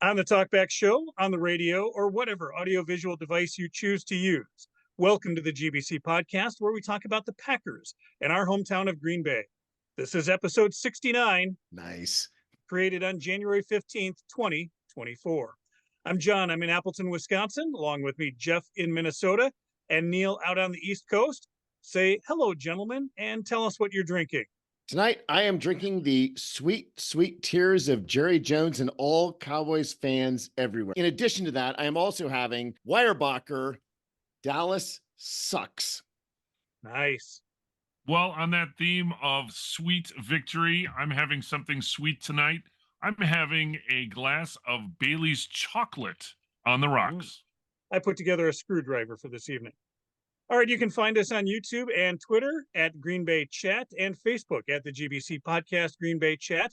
On the Talkback Show, on the radio, or whatever audiovisual device you choose to use. Welcome to the GBC podcast, where we talk about the Packers and our hometown of Green Bay. This is episode 69. Nice. Created on January 15th, 2024. I'm John. I'm in Appleton, Wisconsin. Along with me, Jeff in Minnesota and Neil out on the East Coast. Say hello, gentlemen, and tell us what you're drinking. Tonight, I am drinking the sweet, sweet tears of Jerry Jones and all Cowboys fans everywhere. In addition to that, I am also having Weyerbacher, Dallas Sucks. Nice. Well, on that theme of sweet victory, I'm having something sweet tonight. I'm having a glass of Bailey's chocolate on the rocks. I put together a screwdriver for this evening. All right, you can find us on YouTube and Twitter at Green Bay Chat and Facebook at the GBC Podcast Green Bay Chat.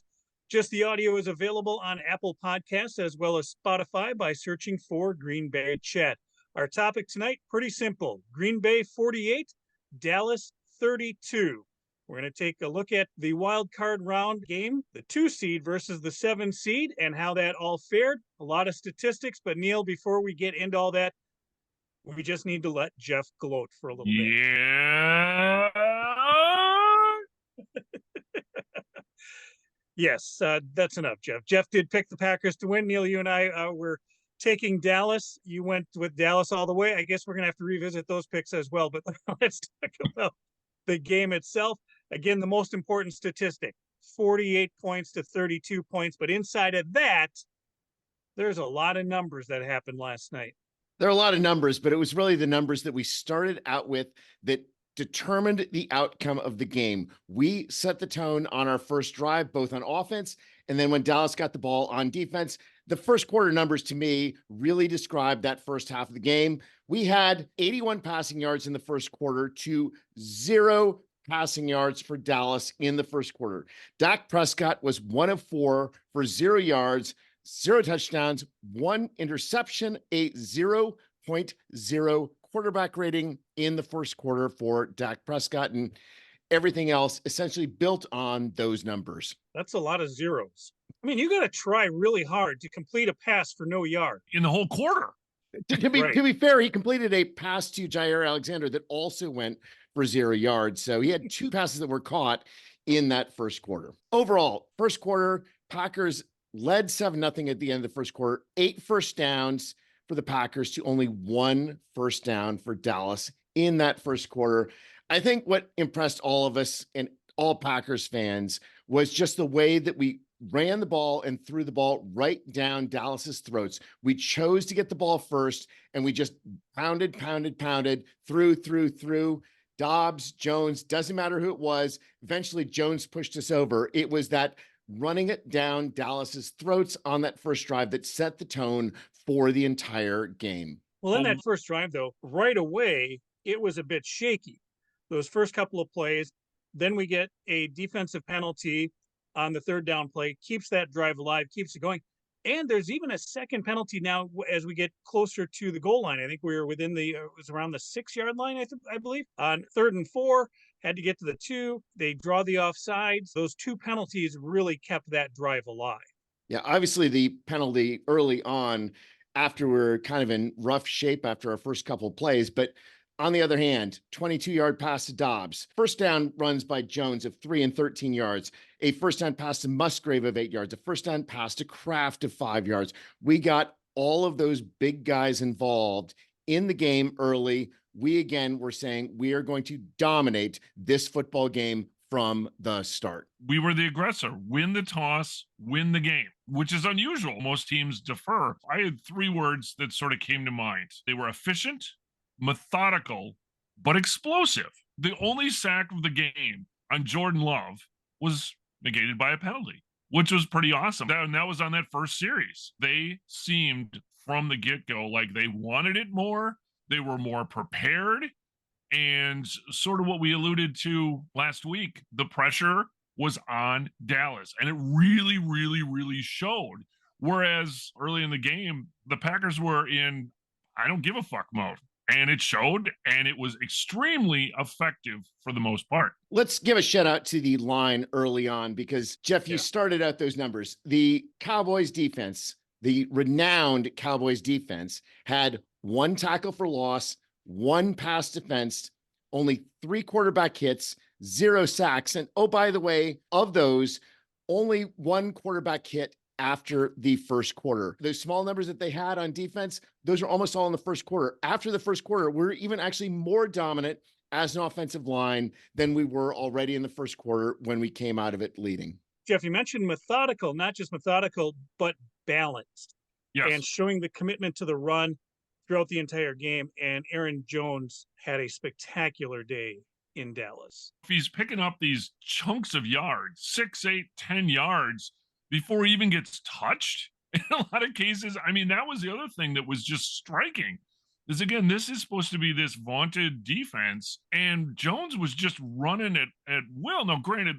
Just the audio is available on Apple Podcasts as well as Spotify by searching for Green Bay Chat. Our topic tonight, pretty simple. Green Bay 48, Dallas 32. We're going to take a look at the wild card round game, the 2 seed versus the 7 seed, and how that all fared. A lot of statistics, but Neil, before we get into all that, we just need to let Jeff gloat for a little bit. Yeah. Yes, that's enough, Jeff. Jeff did pick the Packers to win. Neil, you and I were taking Dallas. You went with Dallas all the way. I guess we're going to have to revisit those picks as well. But let's talk about the game itself. Again, the most important statistic, 48 points to 32 points. But inside of that, there's a lot of numbers that happened last night. There are a lot of numbers, but it was really the numbers that we started out with that determined the outcome of the game. We set the tone on our first drive, both on offense, and then when Dallas got the ball on defense. The first quarter numbers to me really describe that first half of the game. We had 81 passing yards in the first quarter to 0 passing yards for Dallas in the first quarter. Dak Prescott was 1 of 4 for 0 yards, 0 touchdowns, 1 interception, a 0.0 quarterback rating in the first quarter for Dak Prescott, and everything else essentially built on those numbers. That's a lot of zeros. I mean, you got to try really hard to complete a pass for no yard. In the whole quarter. To be fair, he completed a pass to Jair Alexander that also went for 0 yards. So he had 2 passes that were caught in that first quarter. Overall, first quarter, Packers led 7-0 at the end of the first quarter, 8 first downs for the Packers to only 1 first down for Dallas in that first quarter. I think what impressed all of us and all Packers fans was just the way that we ran the ball and threw the ball right down Dallas's throats. We chose to get the ball first, and we just pounded, through. Dobbs, Jones, doesn't matter who it was. Eventually, Jones pushed us over. It was that running it down Dallas's throats on that first drive that set the tone for the entire game. Well, in that first drive, though, right away, it was a bit shaky. Those first couple of plays, then we get a defensive penalty on the third down play, keeps that drive alive, keeps it going. And there's even a second penalty now as we get closer to the goal line. I think we were within it was around the 6-yard line, I believe. On 3rd and 4, had to get to the 2. They draw the offsides. Those 2 penalties really kept that drive alive. Yeah, obviously the penalty early on after we're kind of in rough shape after our first couple of plays. But on the other hand, 22-yard pass to Dobbs, first down runs by Jones of 3 and 13 yards, a first down pass to Musgrave of 8 yards, a first down pass to Kraft of 5 yards. We got all of those big guys involved in the game early. We again were saying we are going to dominate this football game from the start. We were the aggressor. Win the toss, win the game, which is unusual. Most teams defer. I had 3 words that sort of came to mind. They were efficient, methodical, but explosive. The only sack of the game on Jordan Love was negated by a penalty, which was pretty awesome. That was on that first series. They seemed from the get-go like they wanted it more. They were more prepared. And sort of what we alluded to last week, the pressure was on Dallas. And it really, really, really showed. Whereas early in the game, the Packers were in I don't give a fuck mode. And it showed, and it was extremely effective for the most part. Let's give a shout out to the line early on because, Jeff, you started out those numbers. The Cowboys defense the renowned Cowboys defense had 1 tackle for loss, 1 pass defense, only 3 quarterback hits, 0 sacks. And oh, by the way, of those, only 1 quarterback hit after the first quarter. Those small numbers that they had on defense, those are almost all in the first quarter. After the first quarter, we're even actually more dominant as an offensive line than we were already in the first quarter when we came out of it leading. Jeff, you mentioned methodical, not just methodical, but balanced. Yes. And showing the commitment to the run throughout the entire game. And Aaron Jones had a spectacular day in Dallas. If he's picking up these chunks of yards, 6, 8, 10 yards before he even gets touched, in a lot of cases, I mean, that was the other thing that was just striking. Is again, this is supposed to be this vaunted defense, and Jones was just running at will. Now, granted,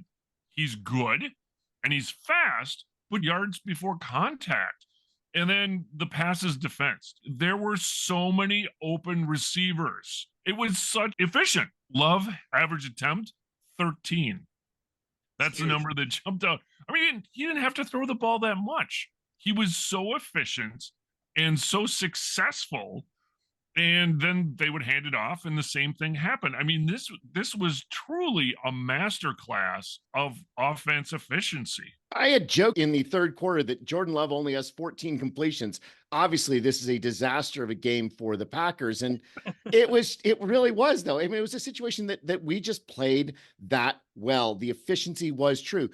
he's good and he's fast, but yards before contact. And then the passes defense. There were so many open receivers. It was such efficient. Love, average attempt, 13. That's the number that jumped out. I mean, he didn't have to throw the ball that much. He was so efficient and so successful. And then they would hand it off and the same thing happened. I mean, this was truly a masterclass of offense efficiency. I had joked in the third quarter that Jordan Love only has 14 completions. Obviously, this is a disaster of a game for the Packers. And it really was, though. I mean, it was a situation that we just played that well. The efficiency was true.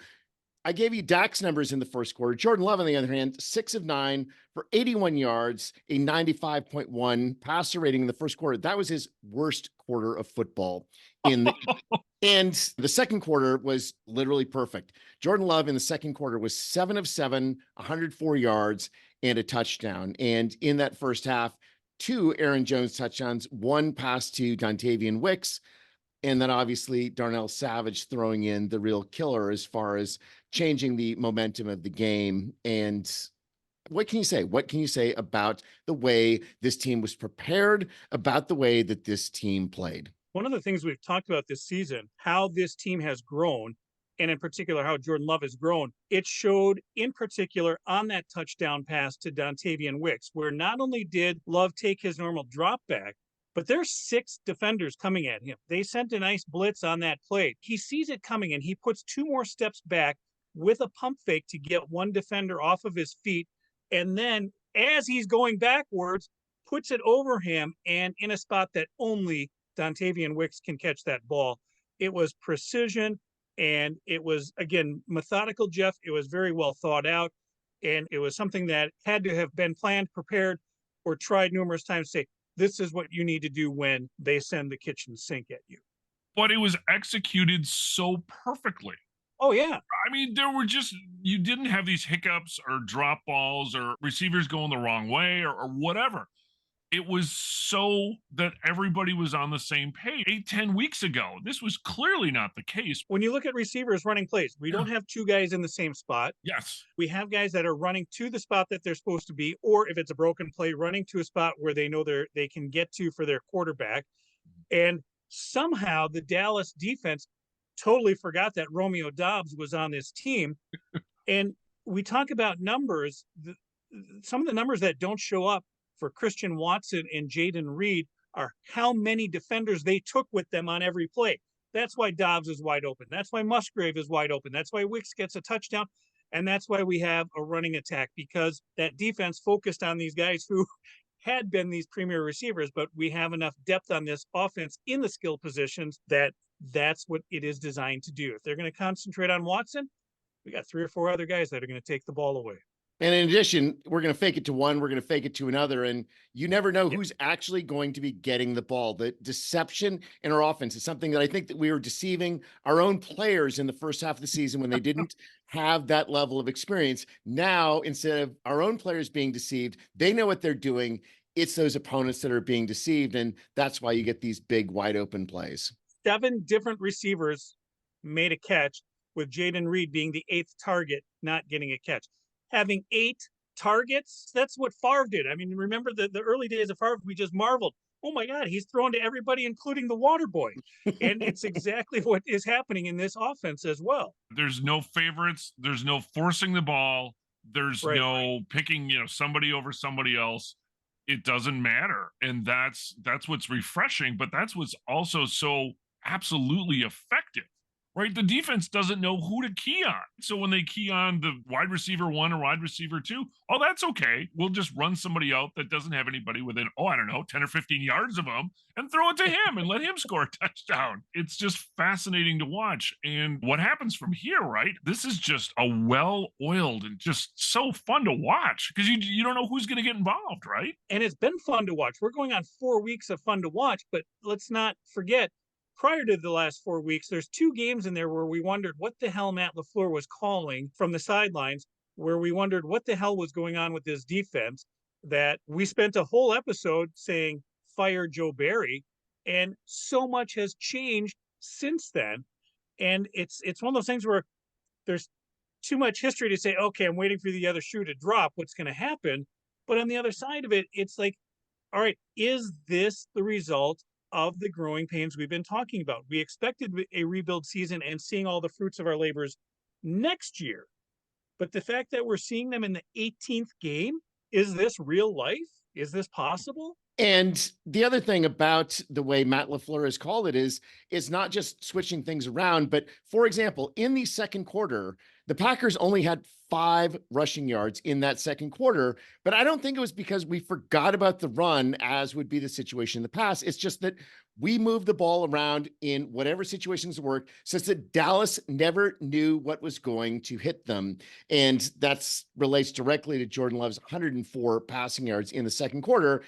I gave you Dak's numbers in the first quarter. Jordan Love, on the other hand, 6 of 9 for 81 yards, a 95.1 passer rating in the first quarter. That was his worst quarter of football and the second quarter was literally perfect. Jordan Love in the second quarter was 7 of 7, 104 yards and a touchdown. And in that first half, 2 Aaron Jones touchdowns, 1 pass to Dontavian Wicks, and then obviously Darnell Savage throwing in the real killer as far as changing the momentum of the game. And what can you say? What can you say about the way this team was prepared, about the way that this team played? One of the things we've talked about this season, how this team has grown, and in particular, how Jordan Love has grown, it showed in particular on that touchdown pass to Dontavian Wicks, where not only did Love take his normal drop back, but there's 6 defenders coming at him. They sent a nice blitz on that play. He sees it coming and he puts 2 more steps back with a pump fake to get one defender off of his feet. And then as he's going backwards, puts it over him and in a spot that only Dontavian Wicks can catch that ball. It was precision and it was, again, methodical, Jeff. It was very well thought out. And it was something that had to have been planned, prepared, or tried numerous times to say, this is what you need to do when they send the kitchen sink at you. But it was executed so perfectly. Oh, yeah. I mean, there were just, you didn't have these hiccups or drop balls or receivers going the wrong way or whatever. It was so that everybody was on the same page. 8-10 weeks ago, this was clearly not the case. When you look at receivers running plays, we don't have 2 guys in the same spot. Yes. We have guys that are running to the spot that they're supposed to be, or if it's a broken play, running to a spot where they know they can get to for their quarterback. And somehow the Dallas defense totally forgot that Romeo Doubs was on this team. And we talk about numbers. Some of the numbers that don't show up for Christian Watson and Jaden Reed are how many defenders they took with them on every play. That's why Doubs is wide open. That's why Musgrave is wide open. That's why Wicks gets a touchdown. And that's why we have a running attack, because that defense focused on these guys who had been these premier receivers, but we have enough depth on this offense in the skill positions that that's what it is designed to do. If they're going to concentrate on Watson, we got 3 or 4 other guys that are going to take the ball away. And in addition, we're going to fake it to one, we're going to fake it to another, and you never know who's actually going to be getting the ball. The deception in our offense is something that I think that we were deceiving our own players in the first half of the season when they didn't have that level of experience. Now, instead of our own players being deceived, they know what they're doing. It's those opponents that are being deceived, and that's why you get these big, wide open plays. 7 different receivers made a catch, with Jaden Reed being the 8th target, not getting a catch. Having 8 targets, that's what Favre did. I mean, remember the early days of Favre, we just marveled. Oh my God, he's thrown to everybody, including the water boy. And it's exactly what is happening in this offense as well. There's no favorites. There's no forcing the ball. There's Right. no picking, somebody over somebody else. It doesn't matter. And that's what's refreshing, but that's what's also so absolutely effective. Right? The defense doesn't know who to key on. So when they key on the wide receiver 1 or wide receiver 2, oh, that's okay. We'll just run somebody out that doesn't have anybody within, 10 or 15 yards of him and throw it to him and let him score a touchdown. It's just fascinating to watch. And what happens from here, right? This is just a well-oiled and just so fun to watch because you don't know who's going to get involved, right? And it's been fun to watch. We're going on 4 weeks of fun to watch, but let's not forget, prior to the last 4 weeks, there's 2 games in there where we wondered what the hell Matt LaFleur was calling from the sidelines, where we wondered what the hell was going on with this defense, that we spent a whole episode saying, fire Joe Barry. And so much has changed since then. And it's one of those things where there's too much history to say, okay, I'm waiting for the other shoe to drop. What's going to happen? But on the other side of it, it's like, all right, is this the result of the growing pains we've been talking about? We expected a rebuild season and seeing all the fruits of our labors next year. But the fact that we're seeing them in the 18th game, is this real life? Is this possible? And the other thing about the way Matt LaFleur has called it is not just switching things around, but for example, in the second quarter, the Packers only had 5 rushing yards in that second quarter, but I don't think it was because we forgot about the run, as would be the situation in the past. It's just that we moved the ball around in whatever situations worked, such that Dallas never knew what was going to hit them. And that's relates directly to Jordan Love's 104 passing yards in the second quarter.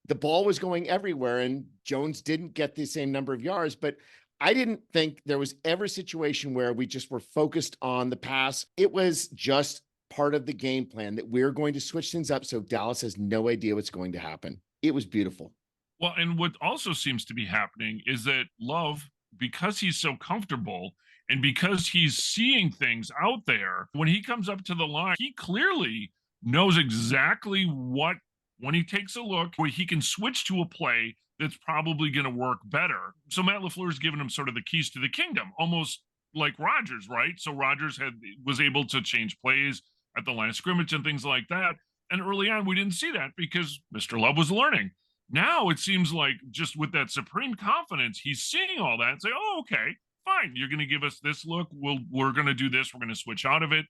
The ball was going everywhere and Jones didn't get the same number of yards, but I didn't think there was ever a situation where we just were focused on the pass. It was just part of the game plan that we're going to switch things up so Dallas has no idea what's going to happen. It was beautiful. Well, and what also seems to be happening is that Love, because he's so comfortable and because he's seeing things out there, when he comes up to the line, he clearly knows exactly what, when he takes a look, where he can switch to a play that's probably going to work better. So Matt LaFleur's given him sort of the keys to the kingdom, almost like Rodgers, right? So Rodgers was able to change plays at the line of scrimmage and things like that. And early on, we didn't see that because Mr. Love was learning. Now it seems like just with that supreme confidence, he's seeing all that and say, oh, okay, fine. You're going to give us this look. We're going to do this. We're going to switch out of it,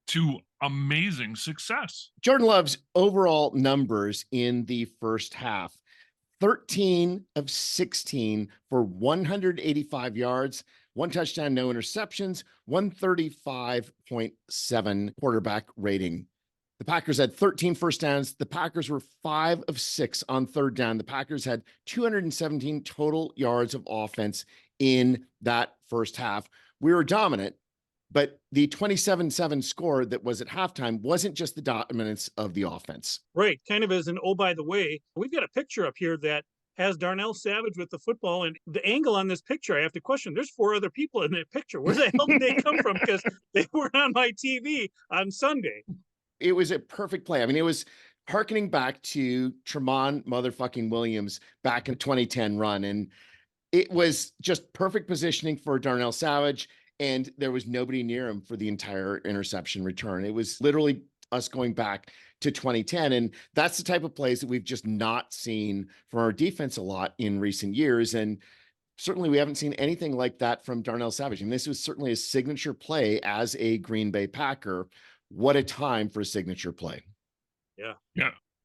to amazing success. Jordan Love's overall numbers in the first half, 13 of 16 for 185 yards, 1 touchdown, no interceptions, 135.7 quarterback rating. The Packers had 13 first downs. The Packers were 5 of 6 on third down. The Packers had 217 total yards of offense in that first half. We were dominant, but the 27-7 score that was at halftime wasn't just the dominance of the offense. Right. Kind of as an, oh, by the way, we've got a picture up here that has Darnell Savage with the football, and the angle on this picture, I have to question, there's 4 other people in that picture. Where the hell did they come from? Because they weren't on my TV on Sunday. It was a perfect play. I mean, it was hearkening back to Tremont motherfucking Williams back in 2010 run. And it was just perfect positioning for Darnell Savage. And there was nobody near him for the entire interception return. It was literally us going back to 2010. And that's the type of plays that we've just not seen from our defense a lot in recent years. And certainly we haven't seen anything like that from Darnell Savage. And this was certainly a signature play as a Green Bay Packer. What a time for a signature play. Yeah.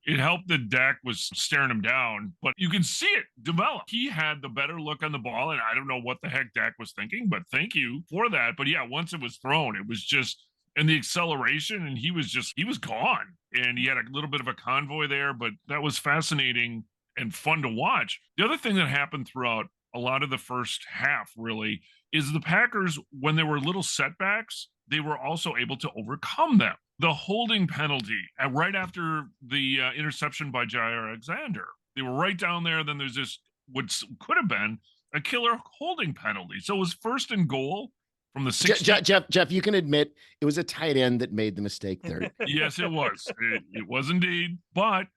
It helped that Dak was staring him down, but you can see it develop. He had the better look on the ball, and I don't know what the heck Dak was thinking, but thank you for that. But yeah, once it was thrown, it was just, and the acceleration, and he was gone. And he had a little bit of a convoy there, but that was fascinating and fun to watch. The other thing that happened throughout a lot of the first half, really, is the Packers, when there were little setbacks, they were also able to overcome them. The holding penalty right after the interception by Jair Alexander, they were right down there. Then there's this, what could have been a killer holding penalty. So it was 1st and goal from the 16. Jeff, you can admit it was a tight end that made the mistake there. Yes, it was. It was indeed. But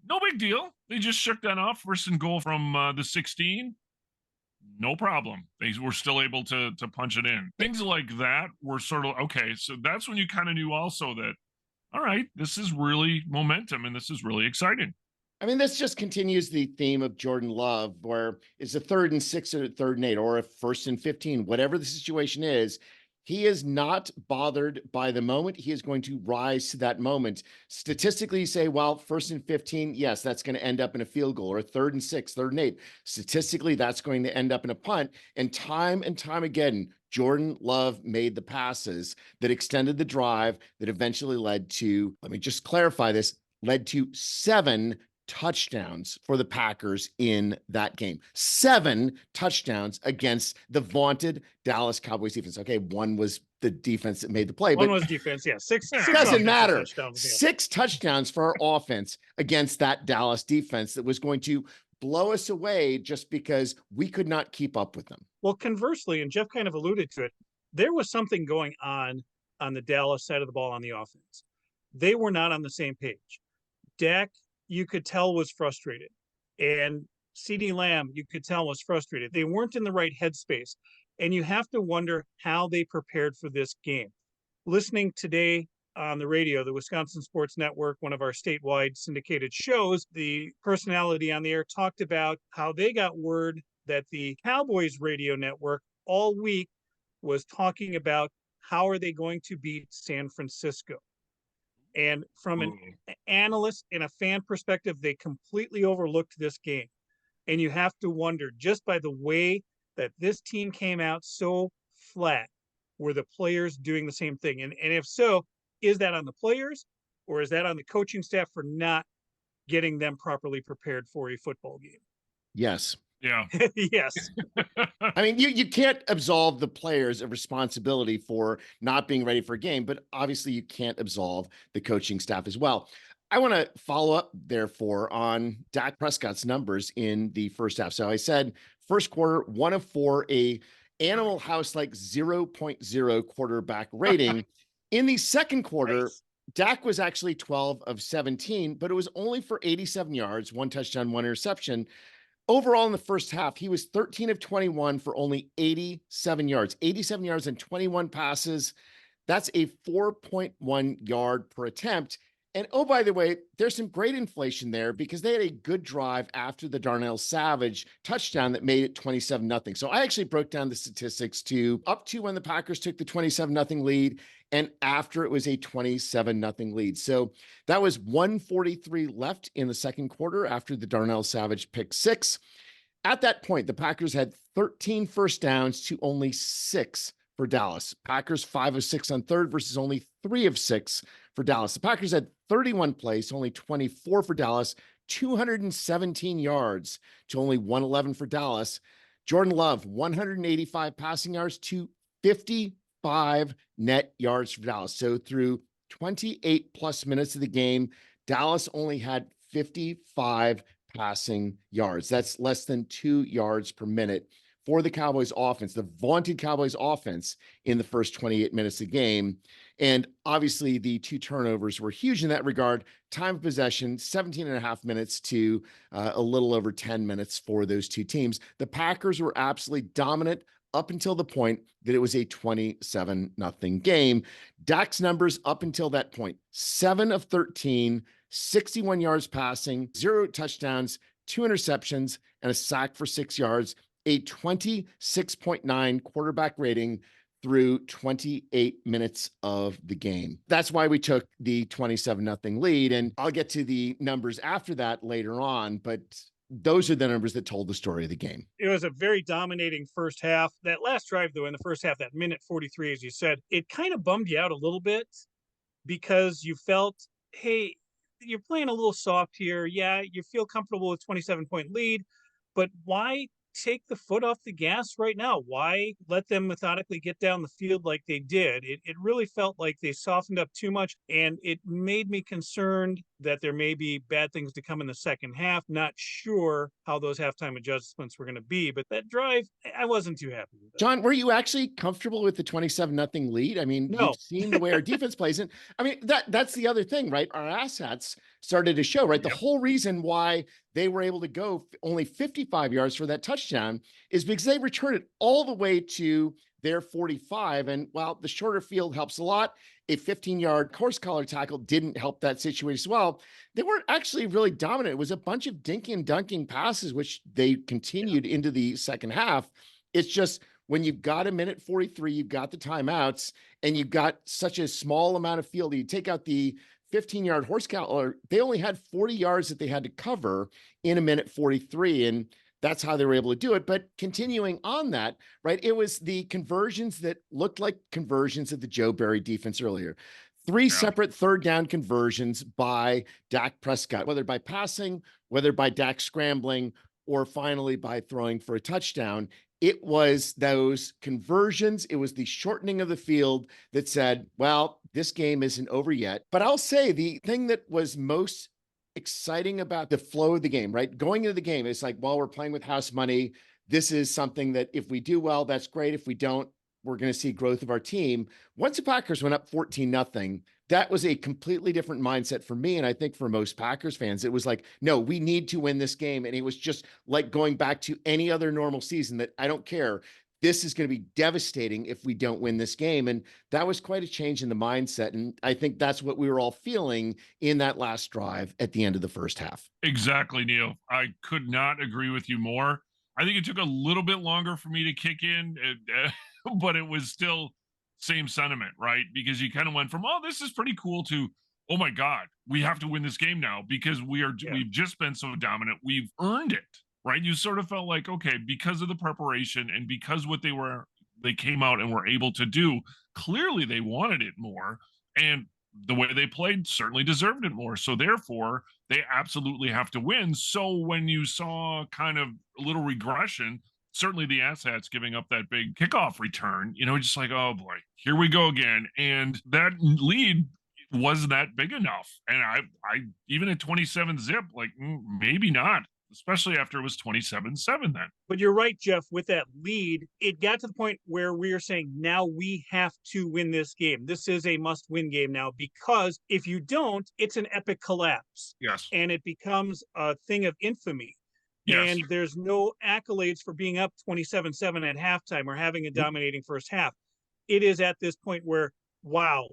no big deal. They just shook that off. 1st and goal from the 16. No problem. They were still able to punch it in. Things like that were sort of, okay, so that's when you kind of knew also that all right, this is really momentum and this is really exciting. I mean, this just continues the theme of Jordan Love, where it's a 3rd and 6 or 3rd and 8 or a 1st and 15, whatever the situation is. He is not bothered by the moment. He is going to rise to that moment. Statistically, you say, well, 1st and 15, yes, that's going to end up in a field goal, or 3rd and 6, 3rd and 8. Statistically, that's going to end up in a punt. And time again, Jordan Love made the passes that extended the drive that eventually led to, let me just clarify this, led to 7 touchdowns for the Packers in that game. 7 touchdowns against the vaunted Dallas Cowboys defense. Okay, one was the defense that made the play, One but was defense. Yeah, six doesn't offensive matter. touchdowns, yeah. 6 touchdowns for our offense against that Dallas defense that was going to blow us away just because we could not keep up with them. Well, conversely, and Jeff kind of alluded to it, there was something going on the Dallas side of the ball on the offense. They were not on the same page. Dak, you could tell, was frustrated. And CeeDee Lamb, you could tell, was frustrated. They weren't in the right headspace. And you have to wonder how they prepared for this game. Listening today on the radio, the Wisconsin Sports Network, one of our statewide syndicated shows, the personality on the air talked about how they got word that the Cowboys radio network all week was talking about how are they going to beat San Francisco. And from an analyst and a fan perspective, they completely overlooked this game. And you have to wonder, just by the way that this team came out so flat, were the players doing the same thing? And if so, is that on the players or is that on the coaching staff for not getting them properly prepared for a football game? Yes. Yeah. Yes. I mean, you can't absolve the players of responsibility for not being ready for a game, but obviously you can't absolve the coaching staff as well. I want to follow up, therefore, on Dak Prescott's numbers in the first half. So I said first quarter, 1 of 4, a Animal House like 0.0 quarterback rating. In the second quarter, Nice. Dak was actually 12 of 17, but it was only for 87 yards, 1 touchdown, 1 interception. Overall, in the first half, he was 13 of 21 for only 87 yards, and 21 passes. That's a 4.1 yard per attempt. And oh, by the way, there's some great inflation there because they had a good drive after the Darnell Savage touchdown that made it 27-0. So I actually broke down the statistics to up to when the Packers took the 27-0 lead and after it was a 27-0 lead. So that was 1:43 left in the second quarter after the Darnell Savage pick 6. At that point, the Packers had 13 first downs to only 6 for Dallas. Packers 5 of 6 on third versus only 3 of 6 for Dallas. The Packers had 31 plays, only 24 for Dallas, 217 yards to only 111 for Dallas. Jordan Love, 185 passing yards to 55 net yards for Dallas. So through 28 plus minutes of the game, Dallas only had 55 passing yards. That's less than 2 yards per minute for the Cowboys offense, the vaunted Cowboys offense in the first 28 minutes of the game. And obviously the 2 turnovers were huge in that regard. Time of possession, 17 and a half minutes to a little over 10 minutes for those 2 teams. The Packers were absolutely dominant up until the point that it was a 27-0 game. Dak's numbers up until that point, 7 of 13, 61 yards passing, 0 touchdowns, 2 interceptions, and a sack for 6 yards, a 26.9 quarterback rating through 28 minutes of the game. That's why we took the 27-0 lead. And I'll get to the numbers after that later on, but those are the numbers that told the story of the game. It was a very dominating first half. That last drive, though, in the first half, that minute 43, as you said, it kind of bummed you out a little bit because you felt, hey, you're playing a little soft here. Yeah, you feel comfortable with 27-point lead, but why take the foot off the gas right now? Why let them methodically get down the field like they did? It really felt like they softened up too much, and it made me concerned that there may be bad things to come in the second half. Not sure how those halftime adjustments were going to be, but that drive, I wasn't too happy with it. John, were you actually comfortable with the 27-0 lead? I mean, No. You've seen the way our defense plays. And I mean, that's the other thing, right? Our assets started to show, right? Yep. The whole reason why they were able to go only 55 yards for that touchdown is because they returned it all the way to their 45. And while the shorter field helps a lot, a 15-yard horse collar tackle didn't help that situation as well. They weren't actually really dominant. It was a bunch of dinking and dunking passes, which they continued into the second half. It's just when you've got a minute 43, you've got the timeouts, and you've got such a small amount of field. You take out the 15-yard horse collar, they only had 40 yards that they had to cover in a minute 43. And that's how they were able to do it. But continuing on that, right, it was the conversions that looked like conversions of the Joe Barry defense earlier. Three separate third down conversions by Dak Prescott, whether by passing, whether by Dak scrambling, or finally by throwing for a touchdown. It was those conversions. It was the shortening of the field that said, well, this game isn't over yet. But I'll say the thing that was most exciting about the flow of the game, right? Going into the game, it's like, well, we're playing with house money. This is something that if we do well, that's great. If we don't, we're going to see growth of our team. Once the Packers went up 14-0, that was a completely different mindset for me. And I think for most Packers fans, it was like, no, we need to win this game. And it was just like going back to any other normal season that I don't care. This is going to be devastating if we don't win this game. And that was quite a change in the mindset. And I think that's what we were all feeling in that last drive at the end of the first half. Exactly, Neil. I could not agree with you more. I think it took a little bit longer for me to kick in, but it was still same sentiment, right? Because you kind of went from, oh, this is pretty cool to, oh my God, we have to win this game now because we've just been so dominant. We've earned it. Right. You sort of felt like, okay, because of the preparation and because they came out and were able to do, clearly they wanted it more. And the way they played certainly deserved it more. So therefore, they absolutely have to win. So when you saw kind of a little regression, certainly the Asshats giving up that big kickoff return, just like, oh boy, here we go again. And that lead wasn't that big enough. And I even at 27-0, like maybe not. Especially after it was 27-7 then. But you're right, Jeff, with that lead, it got to the point where we are saying, now we have to win this game. This is a must-win game now, because if you don't, it's an epic collapse. Yes. And it becomes a thing of infamy. Yes. And there's no accolades for being up 27-7 at halftime or having a dominating first half. It is at this point where, wow,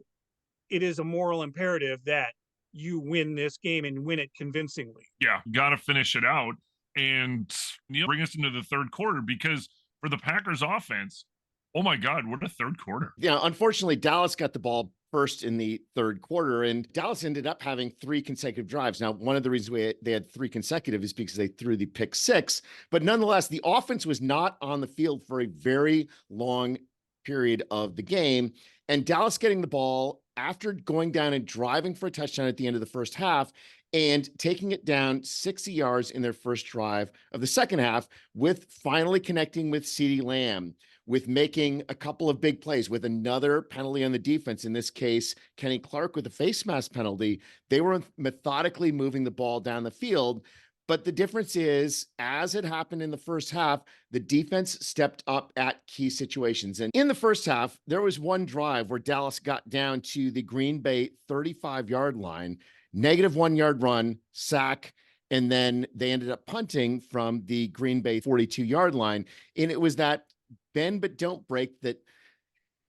it is a moral imperative that you win this game and win it convincingly. Yeah, got to finish it out. And Neil, bring us into the third quarter, because for the Packers offense, oh my God, what a third quarter. Yeah, unfortunately, Dallas got the ball first in the third quarter, and Dallas ended up having 3 consecutive drives. Now, one of the reasons they had 3 consecutive is because they threw the pick 6, but nonetheless, the offense was not on the field for a very long period of the game, and Dallas getting the ball after going down and driving for a touchdown at the end of the first half and taking it down 60 yards in their first drive of the second half, with finally connecting with CeeDee Lamb, with making a couple of big plays, with another penalty on the defense, in this case, Kenny Clark with a face mask penalty. They were methodically moving the ball down the field. But the difference is, as it happened in the first half, the defense stepped up at key situations. And in the first half, there was one drive where Dallas got down to the Green Bay 35-yard line, -1 yard run, sack, and then they ended up punting from the Green Bay 42-yard line. And it was that bend but don't break that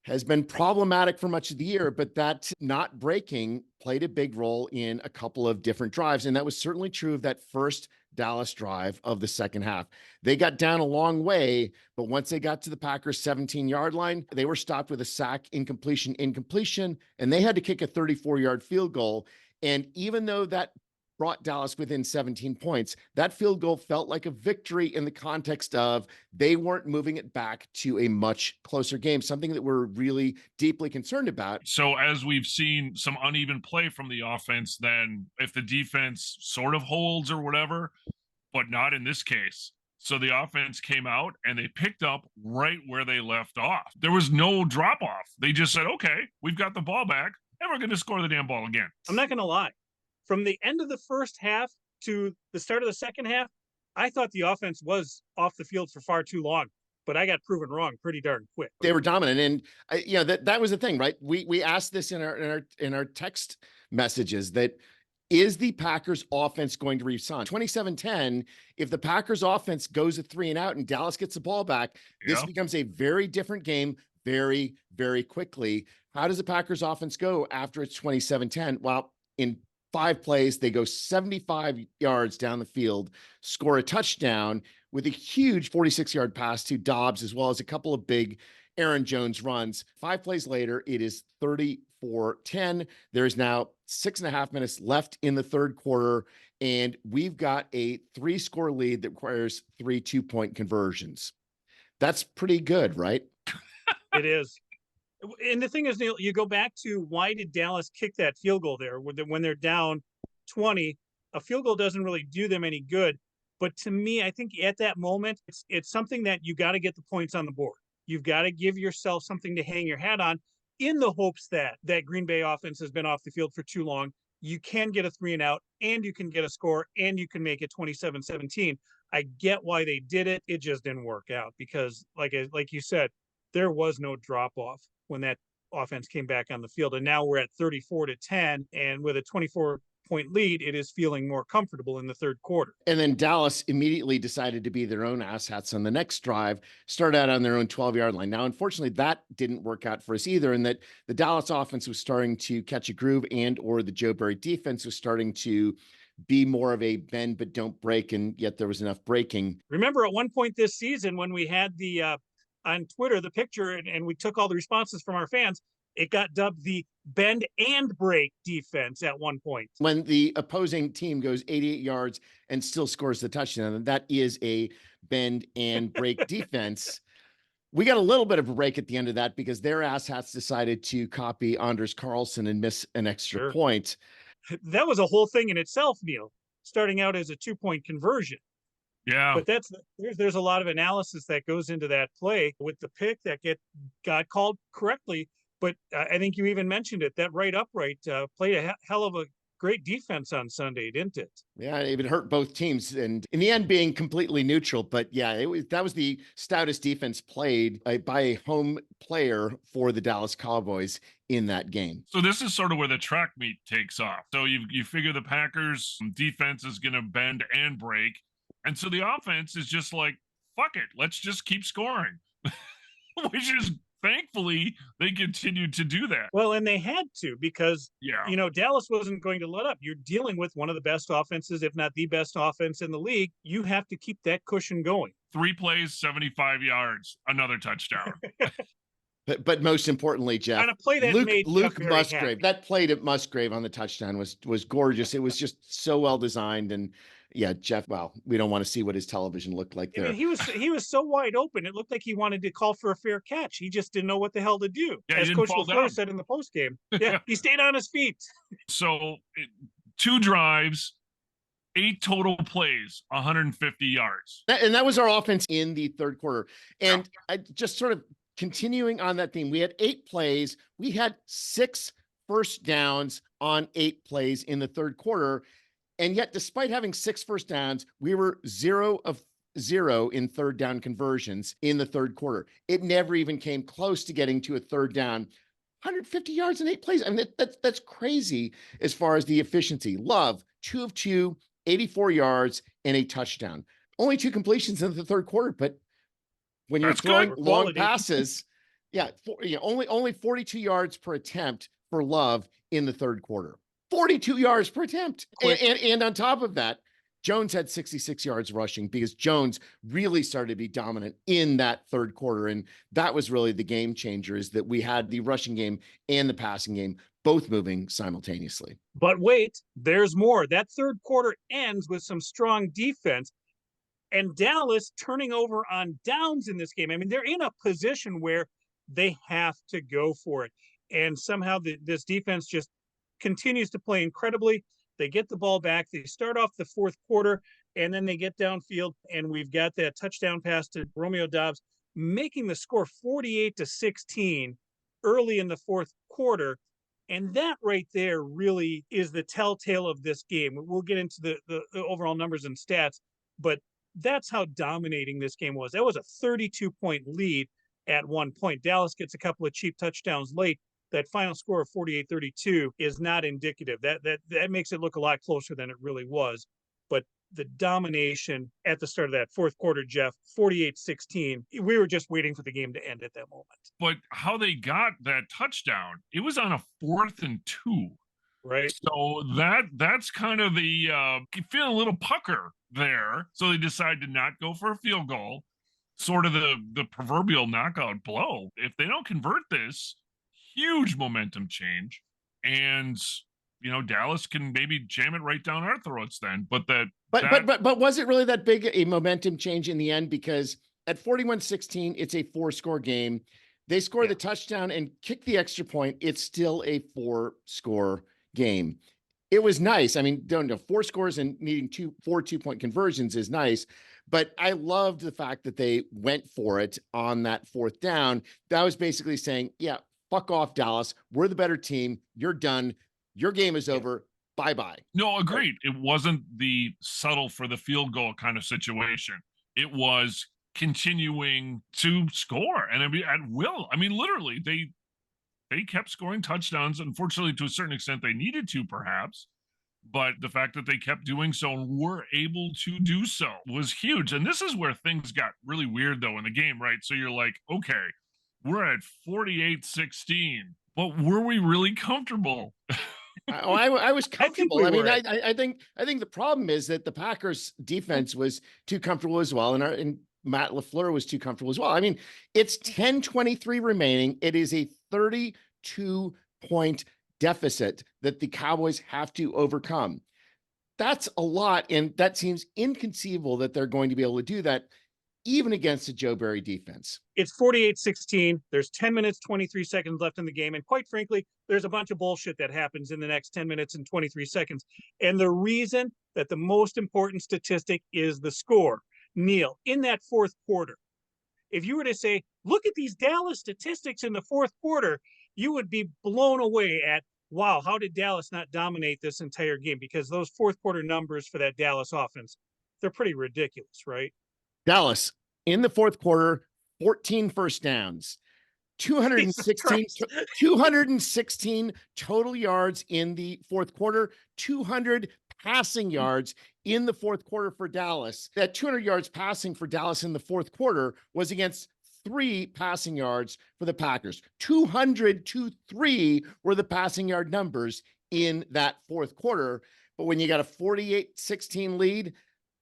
has been problematic for much of the year, but that not breaking played a big role in a couple of different drives. And that was certainly true of that first Dallas drive of the second half. They got down a long way, but once they got to the Packers 17-yard line, they were stopped with a sack, incompletion, and they had to kick a 34-yard field goal. And even though that brought Dallas within 17 points, that field goal felt like a victory in the context of they weren't moving it back to a much closer game, something that we're really deeply concerned about. So as we've seen some uneven play from the offense, then if the defense sort of holds or whatever, but not in this case. So the offense came out and they picked up right where they left off. There was no drop off. They just said, okay, we've got the ball back and we're going to score the damn ball again. I'm not going to lie. From the end of the first half to the start of the second half, I thought the offense was off the field for far too long, but I got proven wrong pretty darn quick. They were dominant, and that was the thing, right? We asked this in our text messages, that is the Packers offense going to respond? 27-10, if the Packers offense goes a 3 and out and Dallas gets the ball back, this becomes a very different game very, very quickly. How does the Packers offense go after it's 27-10? Well, in 5 plays, they go 75 yards down the field, score a touchdown with a huge 46-yard pass to Dobbs, as well as a couple of big Aaron Jones runs. 5 plays later, it is 34-10. There is now 6.5 minutes left in the third quarter, and we've got a 3-score lead that requires 3 2-point conversions. That's pretty good, right? It is. And the thing is, Neil, you go back to why did Dallas kick that field goal there when they're down 20? A field goal doesn't really do them any good. But to me, I think at that moment, it's something that you got to get the points on the board. You've got to give yourself something to hang your hat on in the hopes that Green Bay offense has been off the field for too long. You can get a 3 and out, and you can get a score, and you can make it 27-17. I get why they did it. It just didn't work out because, like you said, there was no drop off when that offense came back on the field. And now we're at 34-10. And with a 24-point lead, it is feeling more comfortable in the third quarter. And then Dallas immediately decided to be their own asshats on the next drive, start out on their own 12-yard line. Now, unfortunately, that didn't work out for us either, and that the Dallas offense was starting to catch a groove, and or the Joe Barry defense was starting to be more of a bend but don't break, and yet there was enough breaking. Remember at one point this season when we had the on Twitter, the picture, and we took all the responses from our fans, it got dubbed the bend and break defense at one point. When the opposing team goes 88 yards and still scores the touchdown, and that is a bend and break defense. We got a little bit of a break at the end of that because their asshats decided to copy Anders Carlson and miss an extra point. That was a whole thing in itself, Neil, starting out as a 2-point conversion. Yeah. But there's a lot of analysis that goes into that play with the pick that got called correctly. But I think you even mentioned it, that right upright played a hell of a great defense on Sunday, didn't it? Yeah, it hurt both teams, and in the end being completely neutral. But yeah, that was the stoutest defense played by a home player for the Dallas Cowboys in that game. So this is sort of where the track meet takes off. So you figure the Packers defense is going to bend and break. And so the offense is just like, fuck it, let's just keep scoring, which is thankfully they continued to do that. Well, and they had to because, Dallas wasn't going to let up. You're dealing with one of the best offenses, if not the best offense in the league. You have to keep that cushion going. 3 plays, 75 yards, another touchdown. But most importantly, Jeff, on a play that Luke Musgrave, that play to Musgrave on the touchdown was gorgeous. It was just so well designed. And yeah, Jeff, well, we don't want to see what his television looked like there. I mean, he was so wide open. It looked like he wanted to call for a fair catch. He just didn't know what the hell to do. Yeah, as Coach LaFleur said in the postgame. Yeah, he stayed on his feet. So 2 drives, 8 total plays, 150 yards. And that was our offense in the third quarter. And I just sort of continuing on that theme, we had 8 plays. We had 6 first downs on 8 plays in the third quarter. And yet, despite having 6 first downs, we were 0 of 0 in third down conversions in the third quarter. It never even came close to getting to a third down. 150 yards in 8 plays. I mean, that's crazy as far as the efficiency. Love, 2 of 2, 84 yards, and a touchdown. Only 2 completions in the third quarter, but when you're throwing long passes, only 42 yards per attempt for Love in the third quarter. 42 yards per attempt. And on top of that, Jones had 66 yards rushing because Jones really started to be dominant in that third quarter. And that was really the game changer, is that we had the rushing game and the passing game both moving simultaneously. But wait, there's more. That third quarter ends with some strong defense. And Dallas turning over on downs in this game. I mean, they're in a position where they have to go for it. And somehow this defense just continues to play incredibly. They get the ball back. They start off the fourth quarter, and then they get downfield, and we've got that touchdown pass to Romeo Doubs, making the score 48-16 early in the fourth quarter. And that right there really is the telltale of this game. We'll get into the overall numbers and stats, but that's how dominating this game was. That was a 32-point lead at one point. Dallas gets a couple of cheap touchdowns late. That final score of 48-32 is not indicative. That makes it look a lot closer than it really was. But the domination at the start of that fourth quarter, Jeff, 48-16. We were just waiting for the game to end at that moment. But how they got that touchdown, it was on a 4th and 2. Right. So that's kind of the feeling a little pucker there. So they decide to not go for a field goal, sort of the proverbial knockout blow. If they don't convert this, huge momentum change, and Dallas can maybe jam it right down our throats then. But was it really that big a momentum change in the end? Because at 41-16, it's a 4-score game. They score the touchdown and kick the extra point. It's still a 4-score game. It was nice. I mean, don't know, 4 scores and needing 4 2-point conversions is nice, but I loved the fact that they went for it on that 4th down. That was basically saying, yeah, fuck off, Dallas. We're the better team. You're done. Your game is over. Bye-bye. No, agreed. It wasn't the settle for the field goal kind of situation. It was continuing to score, and I mean, at will. I mean, literally, they kept scoring touchdowns. Unfortunately, to a certain extent, they needed to, perhaps. But the fact that they kept doing so and were able to do so was huge. And this is where things got really weird, though, in the game, right? So you're like, okay, we're at 48-16, but were we really comfortable? I was comfortable. I mean, I I think the problem is that the Packers defense was too comfortable as well. And Matt LaFleur was too comfortable as well. I mean, it's 10:23 remaining. It is a 32-point deficit that the Cowboys have to overcome. That's a lot. And that seems inconceivable that they're going to be able to do that, even against a Joe Barry defense. It's 48-16. There's 10 minutes, 23 seconds left in the game. And quite frankly, there's a bunch of bullshit that happens in the next 10 minutes and 23 seconds. And the reason that the most important statistic is the score. Neil, in that fourth quarter, if you were to say, look at these Dallas statistics in the fourth quarter, you would be blown away at, wow, how did Dallas not dominate this entire game? Because those fourth quarter numbers for that Dallas offense, they're pretty ridiculous, right? Dallas, in the fourth quarter, 14 first downs, 216 total yards in the fourth quarter, 200 passing yards in the fourth quarter for Dallas. That 200 yards passing for Dallas in the fourth quarter was against 3 passing yards for the Packers. 200 to 3 were the passing yard numbers in that fourth quarter. But when you got a 48-16 lead,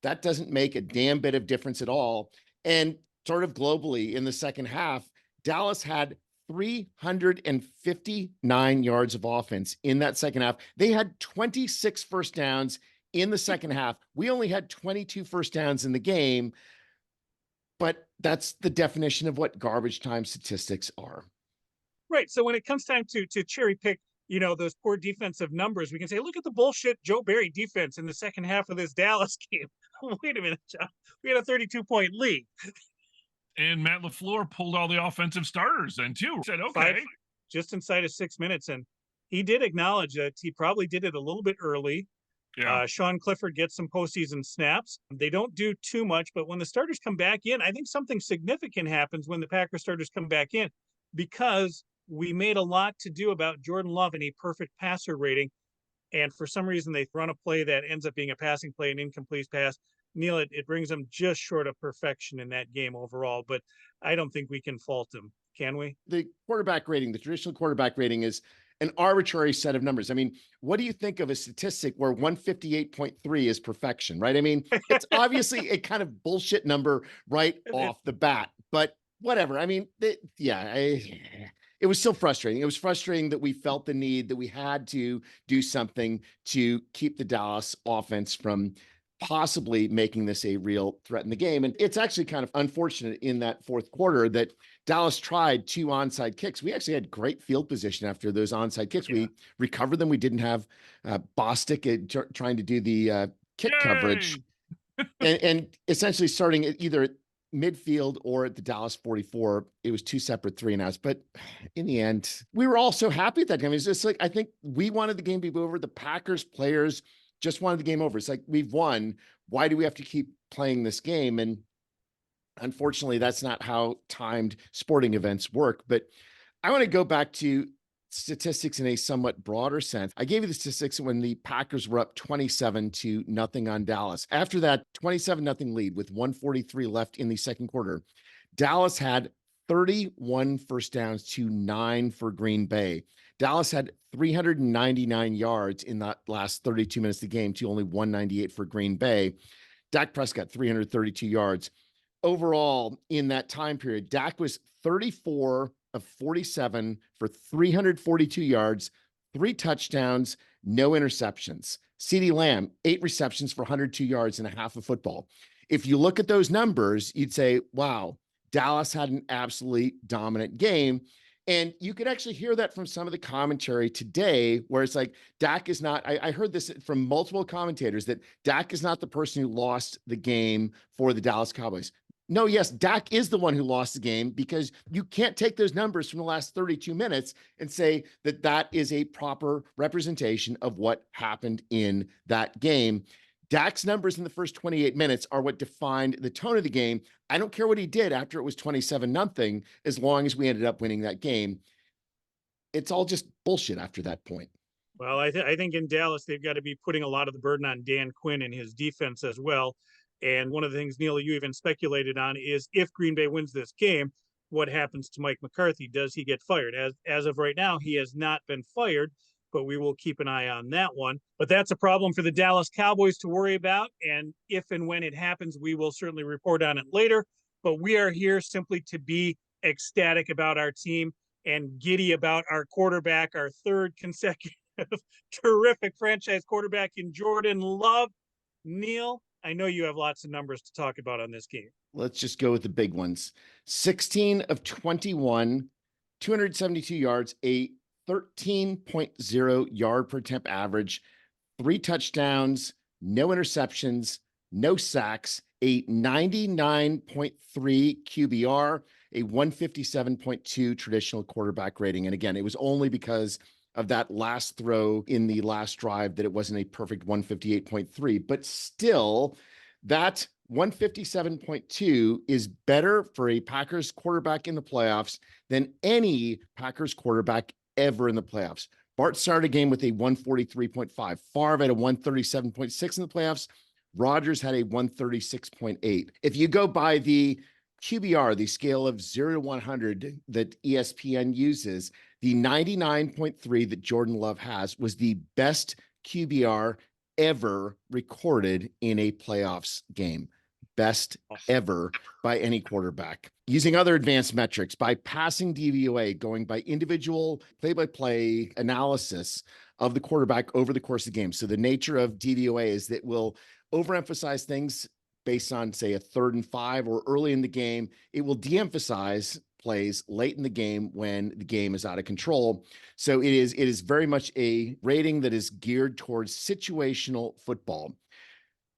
that doesn't make a damn bit of difference at all. And sort of globally in the second half, Dallas had 359 yards of offense in that second half. They had 26 first downs in the second half. We only had 22 first downs in the game, but that's the definition of what garbage time statistics are. Right. So when it comes time to cherry pick, those poor defensive numbers, we can say, look at the bullshit Joe Barry defense in the second half of this Dallas game. Wait a minute, John. We had a 32-point lead. And Matt LaFleur pulled all the offensive starters then, too. Said, okay. Just inside of 6 minutes. And he did acknowledge that he probably did it a little bit early. Yeah. Sean Clifford gets some postseason snaps. They don't do too much, but when the starters come back in, I think something significant happens when the Packers starters come back in, because we made a lot to do about Jordan Love and a perfect passer rating. And for some reason, they run a play that ends up being a passing play, an incomplete pass. Neil, it brings them just short of perfection in that game overall, but I don't think we can fault them, can we? The quarterback rating, the traditional quarterback rating, is an arbitrary set of numbers. I mean, what do you think of a statistic where 158.3 is perfection, right? I mean, it's obviously a kind of bullshit number right off the bat, but whatever. I mean, it was still frustrating. It was frustrating that we felt the need that we had to do something to keep the Dallas offense from possibly making this a real threat in the game. And it's actually kind of unfortunate in that fourth quarter that Dallas tried 2 onside kicks. We actually had great field position after those onside kicks. We recovered them. We didn't have Bostic trying to do the kick coverage and essentially starting at either midfield or at the Dallas 44. It was 2 separate 3-and-outs. But in the end, we were all so happy at that game. It's just like, I think we wanted the game to be over. The Packers players just wanted the game over. It's like, we've won. Why do we have to keep playing this game? And unfortunately, that's not how timed sporting events work. But I want to go back to statistics in a somewhat broader sense. I gave you the statistics when the Packers were up 27-0 on Dallas. After that 27-0 lead with 1:43 left in the second quarter, Dallas had 31 first downs to 9 for Green Bay. Dallas had 399 yards in that last 32 minutes of the game to only 198 for Green Bay. Dak Prescott, 332 yards. Overall, in that time period, Dak was 34 of 47 for 342 yards, 3 touchdowns, no interceptions. CeeDee Lamb, 8 receptions for 102 yards and a half of football. If you look at those numbers, you'd say, wow, Dallas had an absolutely dominant game. And you could actually hear that from some of the commentary today, where it's like, Dak is not, I heard this from multiple commentators, that Dak is not the person who lost the game for the Dallas Cowboys. No, yes, Dak is the one who lost the game, because you can't take those numbers from the last 32 minutes and say that that is a proper representation of what happened in that game. Dak's numbers in the first 28 minutes are what defined the tone of the game. I don't care what he did after it was 27-0, as long as we ended up winning that game. It's all just bullshit after that point. Well, I think in Dallas, they've got to be putting a lot of the burden on Dan Quinn and his defense as well. And one of the things, Neil, you even speculated on is, if Green Bay wins this game, what happens to Mike McCarthy? Does he get fired? As of right now, he has not been fired, but we will keep an eye on that one. But that's a problem for the Dallas Cowboys to worry about. And if and when it happens, we will certainly report on it later. But we are here simply to be ecstatic about our team and giddy about our quarterback, our third consecutive terrific franchise quarterback in Jordan Love. Neil, I know you have lots of numbers to talk about on this game. Let's just go with the big ones. 16 of 21, 272 yards, a 13.0 yard per attempt average, 3 touchdowns, no interceptions, no sacks, a 99.3 QBR, a 157.2 traditional quarterback rating. And again, it was only because of that last throw in the last drive that it wasn't a perfect 158.3, but still that 157.2 is better for a Packers quarterback in the playoffs than any Packers quarterback ever in the playoffs. Bart started a game with a 143.5. Favre had a 137.6 in the playoffs. Rodgers had a 136.8. If you go by the QBR, the scale of 0 to 100 that ESPN uses, the 99.3 that Jordan Love has was the best QBR ever recorded in a playoffs game. Best ever by any quarterback. Using other advanced metrics, by passing DVOA, going by individual play-by-play analysis of the quarterback over the course of the game. So the nature of DVOA is that we'll overemphasize things based on, say, a 3rd and 5 or early in the game. It will de-emphasize plays late in the game when the game is out of control. So it is very much a rating that is geared towards situational football.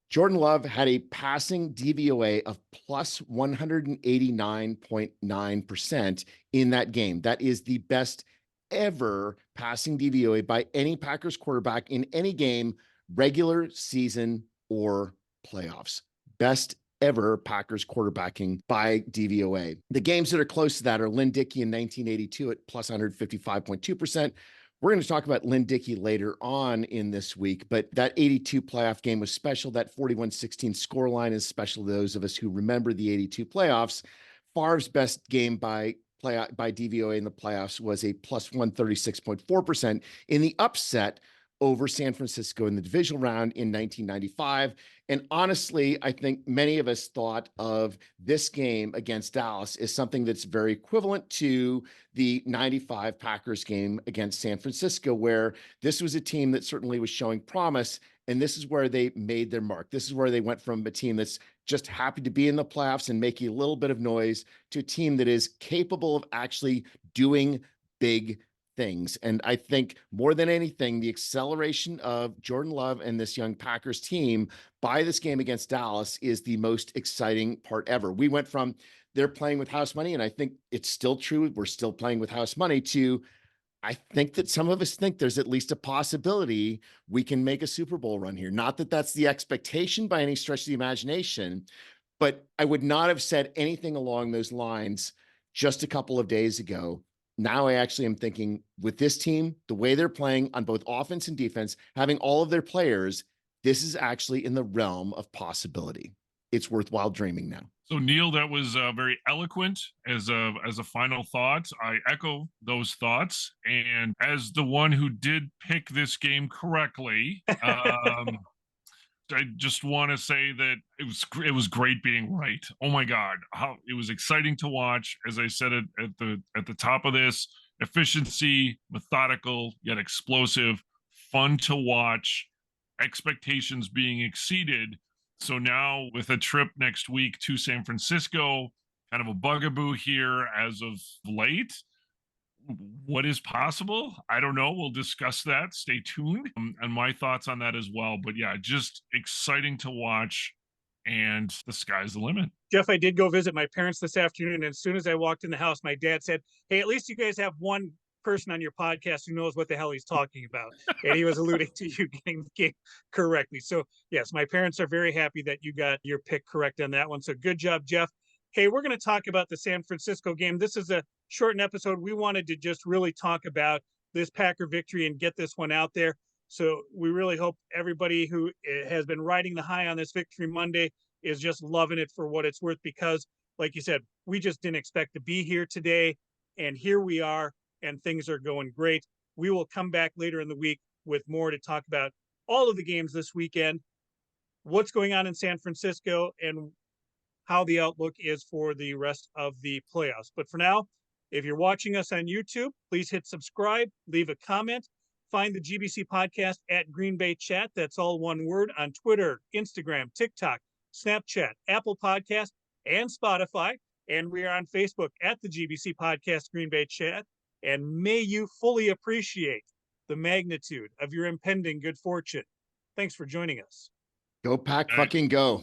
Jordan Love had a passing DVOA of plus 189.9% in that game. That is the best ever passing DVOA by any Packers quarterback in any game, regular season or playoffs. Best ever Packers quarterbacking by DVOA. The games that are close to that are Lynn Dickey in 1982 at plus 155.2%. We're going to talk about Lynn Dickey later on in this week, but that 82 playoff game was special. That 41-16 scoreline is special to those of us who remember the 82 playoffs. Favre's best game by DVOA in the playoffs was a plus 136.4% in the upset over San Francisco in the divisional round in 1995. And honestly, I think many of us thought of this game against Dallas as something that's very equivalent to the 95 Packers game against San Francisco, where this was a team that certainly was showing promise. And this is where they made their mark. This is where they went from a team that's just happy to be in the playoffs and making a little bit of noise to a team that is capable of actually doing big things. And I think more than anything, the acceleration of Jordan Love and this young Packers team by this game against Dallas is the most exciting part ever. We went from they're playing with house money, and I think it's still true, we're still playing with house money, to I think that some of us think there's at least a possibility we can make a Super Bowl run here. Not that that's the expectation by any stretch of the imagination, but I would not have said anything along those lines just a couple of days ago. Now I actually am thinking with this team, the way they're playing on both offense and defense, having all of their players, this is actually in the realm of possibility. It's worthwhile dreaming now. So Neil, that was very eloquent as a final thought. I echo those thoughts, and as the one who did pick this game correctly, I just want to say that it was great being right. Oh my God, how it was exciting to watch. As I said at the top of this, efficiency, methodical yet explosive, fun to watch, expectations being exceeded. So now with a trip next week to San Francisco, kind of a bugaboo here as of late. What is possible? I don't know. We'll discuss that. Stay tuned and my thoughts on that as well. But yeah, just exciting to watch, and the sky's the limit. Jeff, I did go visit my parents this afternoon, and as soon as I walked in the house, my dad said, "Hey, at least you guys have one person on your podcast who knows what the hell he's talking about." And he was alluding to you getting the game correctly. So yes, my parents are very happy that you got your pick correct on that one. So good job, Jeff. Hey, we're going to talk about the San Francisco game. This is a shortened episode. We wanted to just really talk about this Packer victory and get this one out there. So we really hope everybody who has been riding the high on this victory Monday is just loving it for what it's worth, because like you said, we just didn't expect to be here today. And here we are, and things are going great. We will come back later in the week with more to talk about all of the games this weekend, what's going on in San Francisco, and how the outlook is for the rest of the playoffs. But for now, if you're watching us on YouTube, please hit subscribe, leave a comment, find the GBC podcast at Green Bay Chat. That's all one word on Twitter, Instagram, TikTok, Snapchat, Apple Podcast, and Spotify. And we are on Facebook at the GBC podcast Green Bay Chat. And may you fully appreciate the magnitude of your impending good fortune. Thanks for joining us. Go Pack, fucking go.